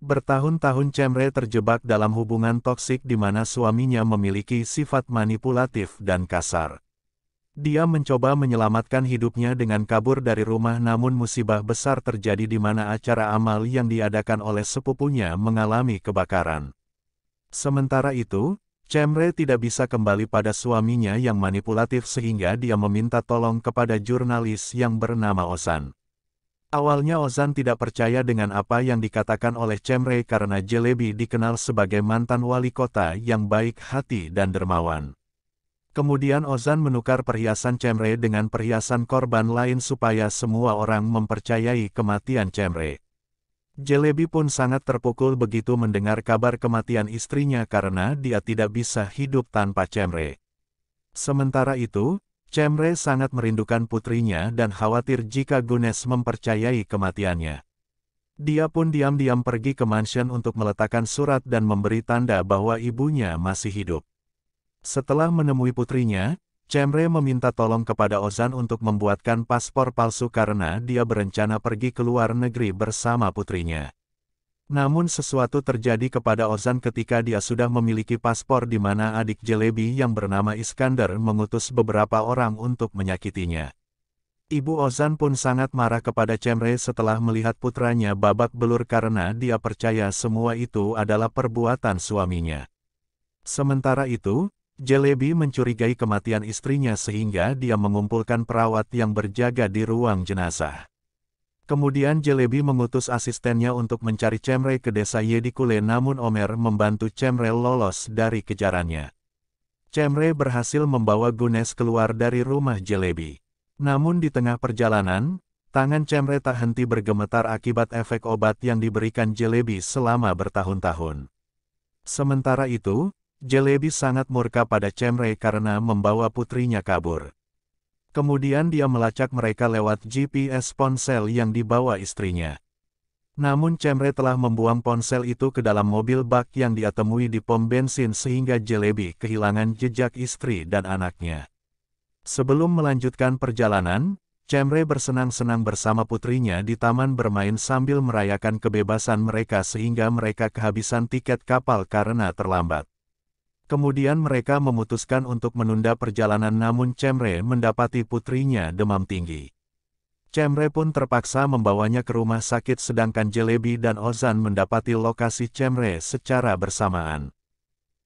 Bertahun-tahun Cemre terjebak dalam hubungan toksik di mana suaminya memiliki sifat manipulatif dan kasar. Dia mencoba menyelamatkan hidupnya dengan kabur dari rumah, namun musibah besar terjadi di mana acara amal yang diadakan oleh sepupunya mengalami kebakaran. Sementara itu, Cemre tidak bisa kembali pada suaminya yang manipulatif sehingga dia meminta tolong kepada jurnalis yang bernama Ozan. Awalnya Ozan tidak percaya dengan apa yang dikatakan oleh Cemre karena Jelebi dikenal sebagai mantan wali kota yang baik hati dan dermawan. Kemudian Ozan menukar perhiasan Cemre dengan perhiasan korban lain supaya semua orang mempercayai kematian Cemre. Jelebi pun sangat terpukul begitu mendengar kabar kematian istrinya karena dia tidak bisa hidup tanpa Cemre. Sementara itu, Cemre sangat merindukan putrinya dan khawatir jika Gunes mempercayai kematiannya. Dia pun diam-diam pergi ke mansion untuk meletakkan surat dan memberi tanda bahwa ibunya masih hidup. Setelah menemui putrinya, Cemre meminta tolong kepada Ozan untuk membuatkan paspor palsu karena dia berencana pergi ke luar negeri bersama putrinya. Namun sesuatu terjadi kepada Ozan ketika dia sudah memiliki paspor di mana adik Jelebi yang bernama Iskandar mengutus beberapa orang untuk menyakitinya. Ibu Ozan pun sangat marah kepada Cemre setelah melihat putranya babak belur karena dia percaya semua itu adalah perbuatan suaminya. Sementara itu, Jelebi mencurigai kematian istrinya sehingga dia mengumpulkan perawat yang berjaga di ruang jenazah. Kemudian Jelebi mengutus asistennya untuk mencari Cemre ke desa Yedikule, namun Omer membantu Cemre lolos dari kejarannya. Cemre berhasil membawa Gunes keluar dari rumah Jelebi. Namun di tengah perjalanan, tangan Cemre tak henti bergemetar akibat efek obat yang diberikan Jelebi selama bertahun-tahun. Sementara itu, Jelebi sangat murka pada Cemre karena membawa putrinya kabur. Kemudian dia melacak mereka lewat GPS ponsel yang dibawa istrinya. Namun Cemre telah membuang ponsel itu ke dalam mobil bak yang dia temui di pom bensin sehingga Jelebi kehilangan jejak istri dan anaknya. Sebelum melanjutkan perjalanan, Cemre bersenang-senang bersama putrinya di taman bermain sambil merayakan kebebasan mereka sehingga mereka kehabisan tiket kapal karena terlambat. Kemudian mereka memutuskan untuk menunda perjalanan, namun Cemre mendapati putrinya demam tinggi. Cemre pun terpaksa membawanya ke rumah sakit sedangkan Jelebi dan Ozan mendapati lokasi Cemre secara bersamaan.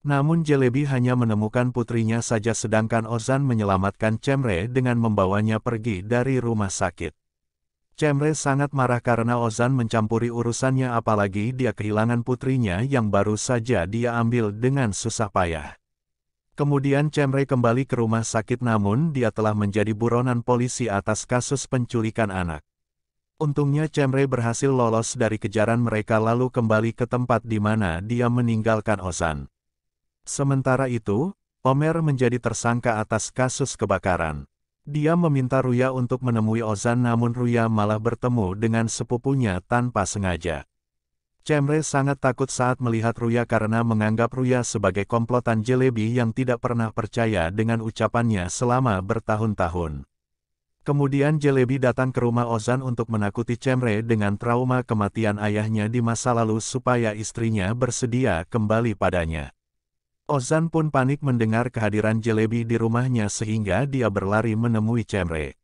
Namun Jelebi hanya menemukan putrinya saja sedangkan Ozan menyelamatkan Cemre dengan membawanya pergi dari rumah sakit. Cemre sangat marah karena Ozan mencampuri urusannya, apalagi dia kehilangan putrinya yang baru saja dia ambil dengan susah payah. Kemudian Cemre kembali ke rumah sakit, namun dia telah menjadi buronan polisi atas kasus penculikan anak. Untungnya Cemre berhasil lolos dari kejaran mereka lalu kembali ke tempat di mana dia meninggalkan Ozan. Sementara itu, Omer menjadi tersangka atas kasus kebakaran. Dia meminta Ruya untuk menemui Ozan, namun Ruya malah bertemu dengan sepupunya tanpa sengaja. Cemre sangat takut saat melihat Ruya karena menganggap Ruya sebagai komplotan Jelebi yang tidak pernah percaya dengan ucapannya selama bertahun-tahun. Kemudian Jelebi datang ke rumah Ozan untuk menakuti Cemre dengan trauma kematian ayahnya di masa lalu supaya istrinya bersedia kembali padanya. Ozan pun panik mendengar kehadiran Jelebi di rumahnya sehingga dia berlari menemui Cemre.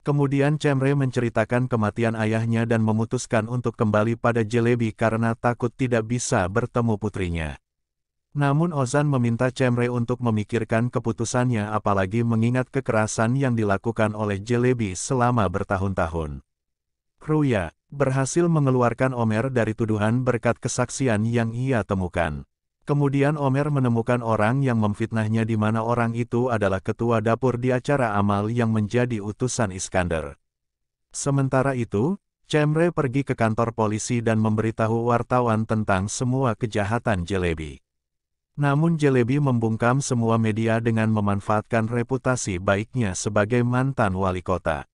Kemudian Cemre menceritakan kematian ayahnya dan memutuskan untuk kembali pada Jelebi karena takut tidak bisa bertemu putrinya. Namun Ozan meminta Cemre untuk memikirkan keputusannya apalagi mengingat kekerasan yang dilakukan oleh Jelebi selama bertahun-tahun. Ruya berhasil mengeluarkan Omer dari tuduhan berkat kesaksian yang ia temukan. Kemudian Omer menemukan orang yang memfitnahnya di mana orang itu adalah ketua dapur di acara amal yang menjadi utusan Iskandar. Sementara itu, Cemre pergi ke kantor polisi dan memberitahu wartawan tentang semua kejahatan Jelebi. Namun Jelebi membungkam semua media dengan memanfaatkan reputasi baiknya sebagai mantan wali kota.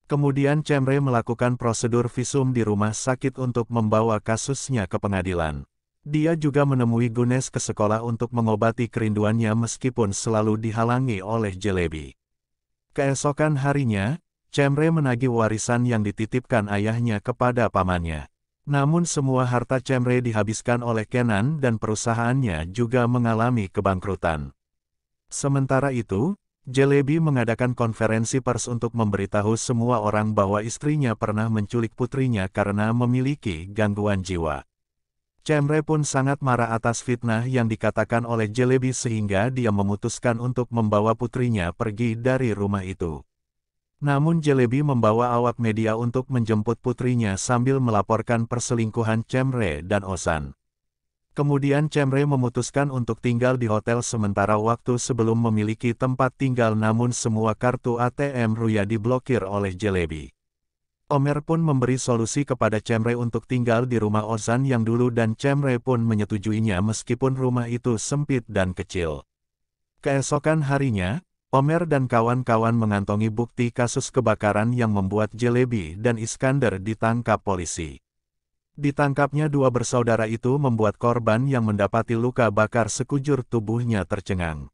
Kemudian Cemre melakukan prosedur visum di rumah sakit untuk membawa kasusnya ke pengadilan. Dia juga menemui Gunes ke sekolah untuk mengobati kerinduannya meskipun selalu dihalangi oleh Jelebi. Keesokan harinya, Cemre menagih warisan yang dititipkan ayahnya kepada pamannya. Namun semua harta Cemre dihabiskan oleh Kenan dan perusahaannya juga mengalami kebangkrutan. Sementara itu, Jelebi mengadakan konferensi pers untuk memberitahu semua orang bahwa istrinya pernah menculik putrinya karena memiliki gangguan jiwa. Cemre pun sangat marah atas fitnah yang dikatakan oleh Jelebi sehingga dia memutuskan untuk membawa putrinya pergi dari rumah itu. Namun Jelebi membawa awak media untuk menjemput putrinya sambil melaporkan perselingkuhan Cemre dan Ozan. Kemudian Cemre memutuskan untuk tinggal di hotel sementara waktu sebelum memiliki tempat tinggal, namun semua kartu ATM Ruya diblokir oleh Jelebi. Omer pun memberi solusi kepada Cemre untuk tinggal di rumah Ozan yang dulu dan Cemre pun menyetujuinya meskipun rumah itu sempit dan kecil. Keesokan harinya, Omer dan kawan-kawan mengantongi bukti kasus kebakaran yang membuat Jelebi dan Iskandar ditangkap polisi. Ditangkapnya dua bersaudara itu membuat korban yang mendapati luka bakar sekujur tubuhnya tercengang.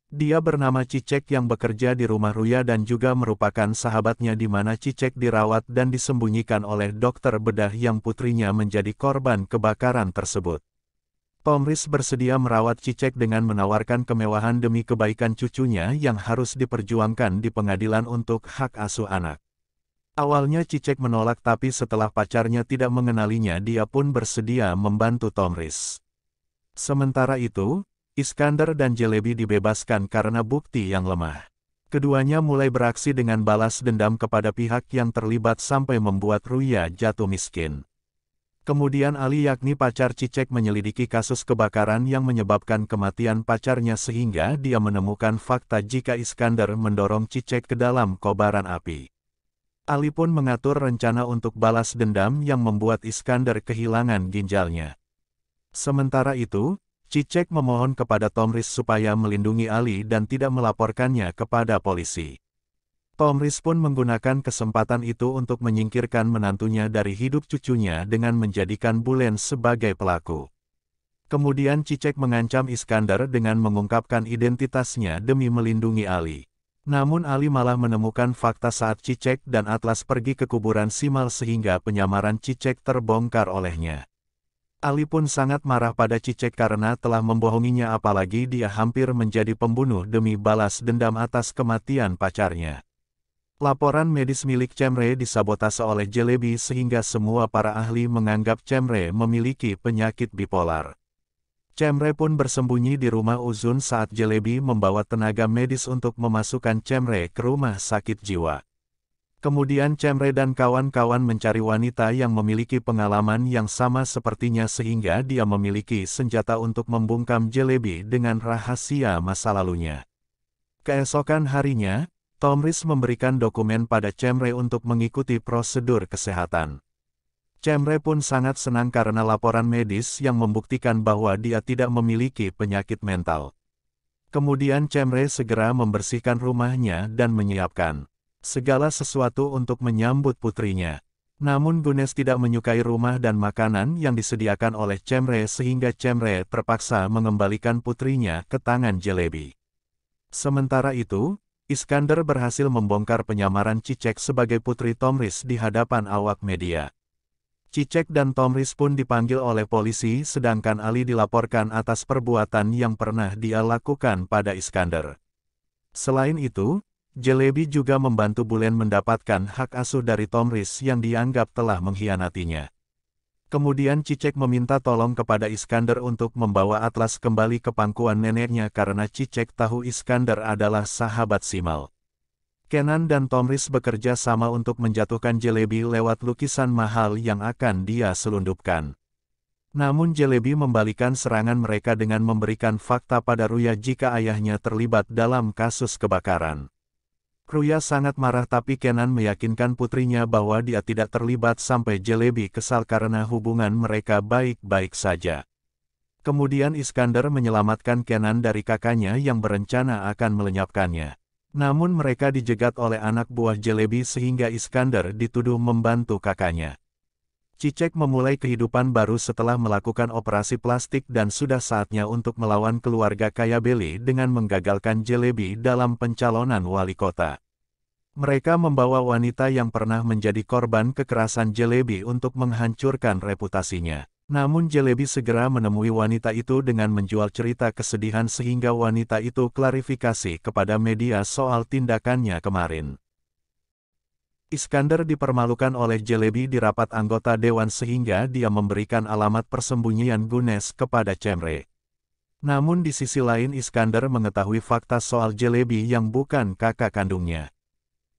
Dia bernama Cicek yang bekerja di rumah Ruya dan juga merupakan sahabatnya di mana Cicek dirawat dan disembunyikan oleh dokter bedah yang putrinya menjadi korban kebakaran tersebut. Tomris bersedia merawat Cicek dengan menawarkan kemewahan demi kebaikan cucunya yang harus diperjuangkan di pengadilan untuk hak asuh anak. Awalnya Cicek menolak tapi setelah pacarnya tidak mengenalinya dia pun bersedia membantu Tomris. Sementara itu, Iskandar dan Jelebi dibebaskan karena bukti yang lemah. Keduanya mulai beraksi dengan balas dendam kepada pihak yang terlibat sampai membuat Ruya jatuh miskin. Kemudian Ali yakni pacar Cicek menyelidiki kasus kebakaran yang menyebabkan kematian pacarnya sehingga dia menemukan fakta jika Iskandar mendorong Cicek ke dalam kobaran api. Ali pun mengatur rencana untuk balas dendam yang membuat Iskandar kehilangan ginjalnya. Sementara itu, Cicek memohon kepada Tomris supaya melindungi Ali dan tidak melaporkannya kepada polisi. Tomris pun menggunakan kesempatan itu untuk menyingkirkan menantunya dari hidup cucunya dengan menjadikan Bulen sebagai pelaku. Kemudian Cicek mengancam Iskandar dengan mengungkapkan identitasnya demi melindungi Ali. Namun Ali malah menemukan fakta saat Cicek dan Atlas pergi ke kuburan Simal sehingga penyamaran Cicek terbongkar olehnya. Ali pun sangat marah pada Cicek karena telah membohonginya apalagi dia hampir menjadi pembunuh demi balas dendam atas kematian pacarnya. Laporan medis milik Cemre disabotase oleh Jelebi sehingga semua para ahli menganggap Cemre memiliki penyakit bipolar. Cemre pun bersembunyi di rumah Uzun saat Jelebi membawa tenaga medis untuk memasukkan Cemre ke rumah sakit jiwa. Kemudian Cemre dan kawan-kawan mencari wanita yang memiliki pengalaman yang sama sepertinya sehingga dia memiliki senjata untuk membungkam Jelebi dengan rahasia masa lalunya. Keesokan harinya, Tomris memberikan dokumen pada Cemre untuk mengikuti prosedur kesehatan. Cemre pun sangat senang karena laporan medis yang membuktikan bahwa dia tidak memiliki penyakit mental. Kemudian Cemre segera membersihkan rumahnya dan menyiapkan segala sesuatu untuk menyambut putrinya. Namun Gunes tidak menyukai rumah dan makanan yang disediakan oleh Cemre sehingga Cemre terpaksa mengembalikan putrinya ke tangan Jelebi. Sementara itu, Iskandar berhasil membongkar penyamaran Cicek sebagai putri Tomris di hadapan awak media. Cicek dan Tomris pun dipanggil oleh polisi sedangkan Ali dilaporkan atas perbuatan yang pernah dia lakukan pada Iskandar. Selain itu, Jelebi juga membantu Bulen mendapatkan hak asuh dari Tomris yang dianggap telah mengkhianatinya. Kemudian Cicek meminta tolong kepada Iskandar untuk membawa Atlas kembali ke pangkuan neneknya karena Cicek tahu Iskandar adalah sahabat Simal. Kenan dan Tomris bekerja sama untuk menjatuhkan Jelebi lewat lukisan mahal yang akan dia selundupkan. Namun Jelebi membalikan serangan mereka dengan memberikan fakta pada Ruya jika ayahnya terlibat dalam kasus kebakaran. Ruya sangat marah tapi Kenan meyakinkan putrinya bahwa dia tidak terlibat sampai Jelebi kesal karena hubungan mereka baik-baik saja. Kemudian Iskandar menyelamatkan Kenan dari kakaknya yang berencana akan melenyapkannya. Namun mereka dijegat oleh anak buah Jelebi sehingga Iskandar dituduh membantu kakaknya. Cicek memulai kehidupan baru setelah melakukan operasi plastik dan sudah saatnya untuk melawan keluarga kaya Beli dengan menggagalkan Jelebi dalam pencalonan wali kota. Mereka membawa wanita yang pernah menjadi korban kekerasan Jelebi untuk menghancurkan reputasinya. Namun Jelebi segera menemui wanita itu dengan menjual cerita kesedihan sehingga wanita itu klarifikasi kepada media soal tindakannya kemarin. Iskandar dipermalukan oleh Jelebi di rapat anggota dewan sehingga dia memberikan alamat persembunyian Gunesh kepada Cemre. Namun di sisi lain Iskandar mengetahui fakta soal Jelebi yang bukan kakak kandungnya.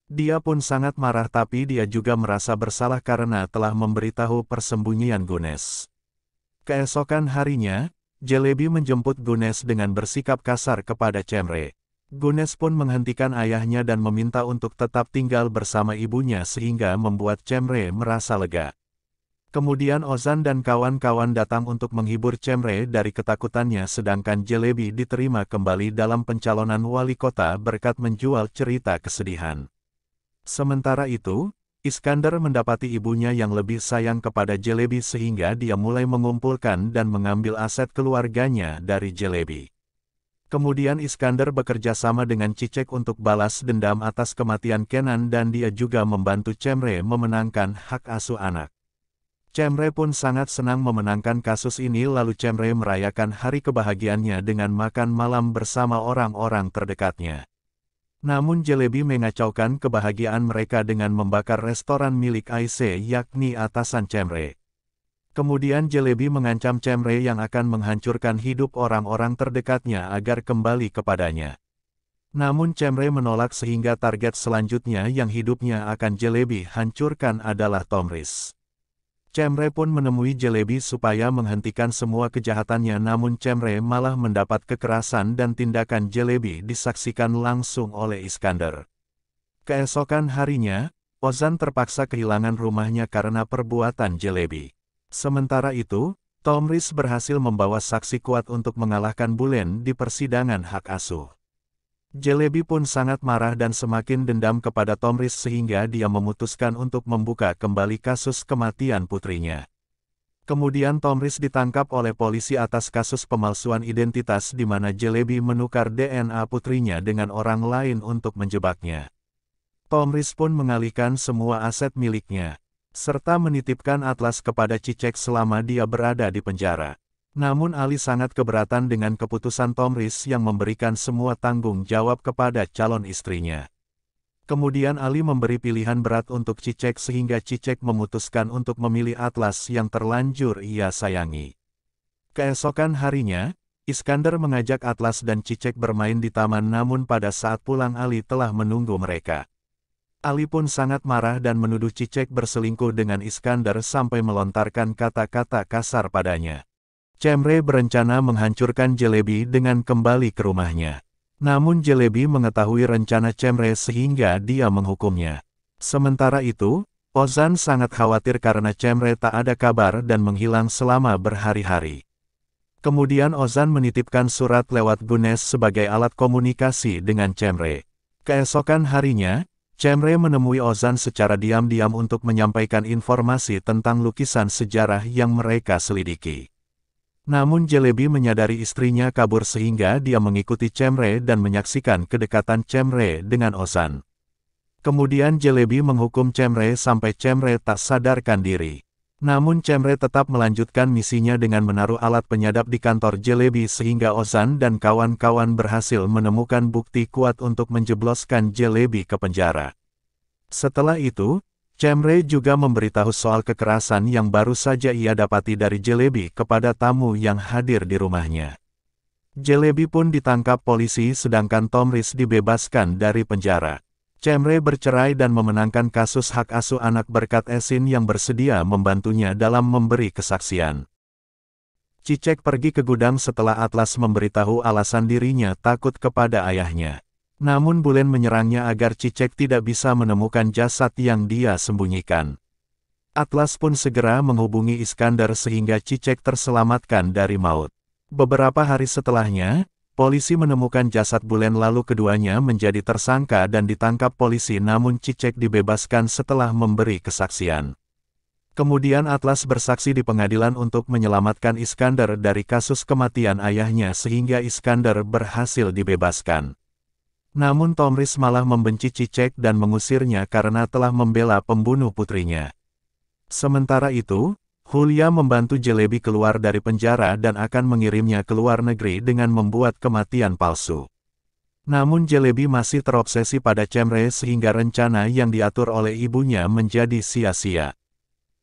Dia pun sangat marah tapi dia juga merasa bersalah karena telah memberitahu persembunyian Gunesh. Keesokan harinya, Jelebi menjemput Gunesh dengan bersikap kasar kepada Cemre. Gunesh pun menghentikan ayahnya dan meminta untuk tetap tinggal bersama ibunya sehingga membuat Cemre merasa lega. Kemudian Ozan dan kawan-kawan datang untuk menghibur Cemre dari ketakutannya sedangkan Jelebi diterima kembali dalam pencalonan wali kota berkat menjual cerita kesedihan. Sementara itu, Iskandar mendapati ibunya yang lebih sayang kepada Jelebi sehingga dia mulai mengumpulkan dan mengambil aset keluarganya dari Jelebi. Kemudian Iskandar bekerja sama dengan Cicek untuk balas dendam atas kematian Kenan dan dia juga membantu Cemre memenangkan hak asuh anak. Cemre pun sangat senang memenangkan kasus ini lalu Cemre merayakan hari kebahagiaannya dengan makan malam bersama orang-orang terdekatnya. Namun Jelebi mengacaukan kebahagiaan mereka dengan membakar restoran milik Aisyah yakni atasan Cemre. Kemudian Jelebi mengancam Cemre yang akan menghancurkan hidup orang-orang terdekatnya agar kembali kepadanya. Namun Cemre menolak sehingga target selanjutnya yang hidupnya akan Jelebi hancurkan adalah Tomris. Cemre pun menemui Jelebi supaya menghentikan semua kejahatannya namun Cemre malah mendapat kekerasan dan tindakan Jelebi disaksikan langsung oleh Iskandar. Keesokan harinya, Ozan terpaksa kehilangan rumahnya karena perbuatan Jelebi. Sementara itu, Tomris berhasil membawa saksi kuat untuk mengalahkan Bulen di persidangan hak asuh. Jelebi pun sangat marah dan semakin dendam kepada Tomris sehingga dia memutuskan untuk membuka kembali kasus kematian putrinya. Kemudian Tomris ditangkap oleh polisi atas kasus pemalsuan identitas di mana Jelebi menukar DNA putrinya dengan orang lain untuk menjebaknya. Tomris pun mengalihkan semua aset miliknya, serta menitipkan atlas kepada Cicek selama dia berada di penjara. Namun Ali sangat keberatan dengan keputusan Tomris yang memberikan semua tanggung jawab kepada calon istrinya. Kemudian Ali memberi pilihan berat untuk Cicek sehingga Cicek memutuskan untuk memilih atlas yang terlanjur ia sayangi. Keesokan harinya, Iskandar mengajak Atlas dan Cicek bermain di taman namun pada saat pulang Ali telah menunggu mereka. Ali pun sangat marah dan menuduh Cicek berselingkuh dengan Iskandar sampai melontarkan kata-kata kasar padanya. Cemre berencana menghancurkan Jelebi dengan kembali ke rumahnya. Namun Jelebi mengetahui rencana Cemre sehingga dia menghukumnya. Sementara itu, Ozan sangat khawatir karena Cemre tak ada kabar dan menghilang selama berhari-hari. Kemudian Ozan menitipkan surat lewat Gunesh sebagai alat komunikasi dengan Cemre. Keesokan harinya, Cemre menemui Ozan secara diam-diam untuk menyampaikan informasi tentang lukisan sejarah yang mereka selidiki. Namun Jelebi menyadari istrinya kabur sehingga dia mengikuti Cemre dan menyaksikan kedekatan Cemre dengan Ozan. Kemudian Jelebi menghukum Cemre sampai Cemre tak sadarkan diri. Namun Cemre tetap melanjutkan misinya dengan menaruh alat penyadap di kantor Jelebi sehingga Ozan dan kawan-kawan berhasil menemukan bukti kuat untuk menjebloskan Jelebi ke penjara. Setelah itu, Cemre juga memberitahu soal kekerasan yang baru saja ia dapati dari Jelebi kepada tamu yang hadir di rumahnya. Jelebi pun ditangkap polisi sedangkan Tomris dibebaskan dari penjara. Cemre bercerai dan memenangkan kasus hak asuh anak berkat Esin yang bersedia membantunya dalam memberi kesaksian. Cicek pergi ke gudang setelah Atlas memberitahu alasan dirinya takut kepada ayahnya. Namun Bulen menyerangnya agar Cicek tidak bisa menemukan jasad yang dia sembunyikan. Atlas pun segera menghubungi Iskandar sehingga Cicek terselamatkan dari maut. Beberapa hari setelahnya, polisi menemukan jasad Bulen lalu keduanya menjadi tersangka dan ditangkap polisi namun Cicek dibebaskan setelah memberi kesaksian. Kemudian Atlas bersaksi di pengadilan untuk menyelamatkan Iskandar dari kasus kematian ayahnya sehingga Iskandar berhasil dibebaskan. Namun Tomris malah membenci Cicek dan mengusirnya karena telah membela pembunuh putrinya. Sementara itu, Hulya membantu Jelebi keluar dari penjara dan akan mengirimnya ke luar negeri dengan membuat kematian palsu. Namun Jelebi masih terobsesi pada Cemre sehingga rencana yang diatur oleh ibunya menjadi sia-sia.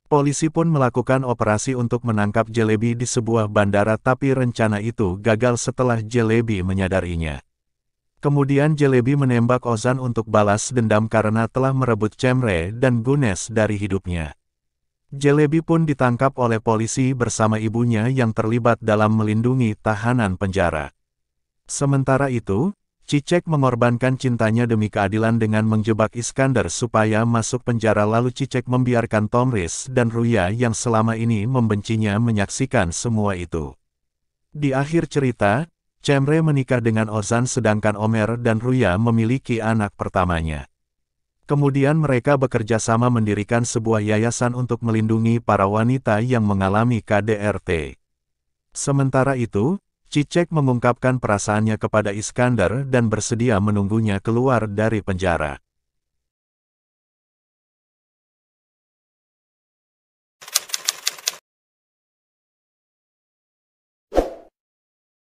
Polisi pun melakukan operasi untuk menangkap Jelebi di sebuah bandara tapi rencana itu gagal setelah Jelebi menyadarinya. Kemudian Jelebi menembak Ozan untuk balas dendam karena telah merebut Cemre dan Gunes dari hidupnya. Jelebi pun ditangkap oleh polisi bersama ibunya yang terlibat dalam melindungi tahanan penjara. Sementara itu, Cicek mengorbankan cintanya demi keadilan dengan menjebak Iskandar supaya masuk penjara lalu Cicek membiarkan Tomris dan Ruya yang selama ini membencinya menyaksikan semua itu. Di akhir cerita, Cemre menikah dengan Ozan sedangkan Omer dan Ruya memiliki anak pertamanya. Kemudian mereka bekerja sama mendirikan sebuah yayasan untuk melindungi para wanita yang mengalami KDRT. Sementara itu, Cicek mengungkapkan perasaannya kepada Iskandar dan bersedia menunggunya keluar dari penjara.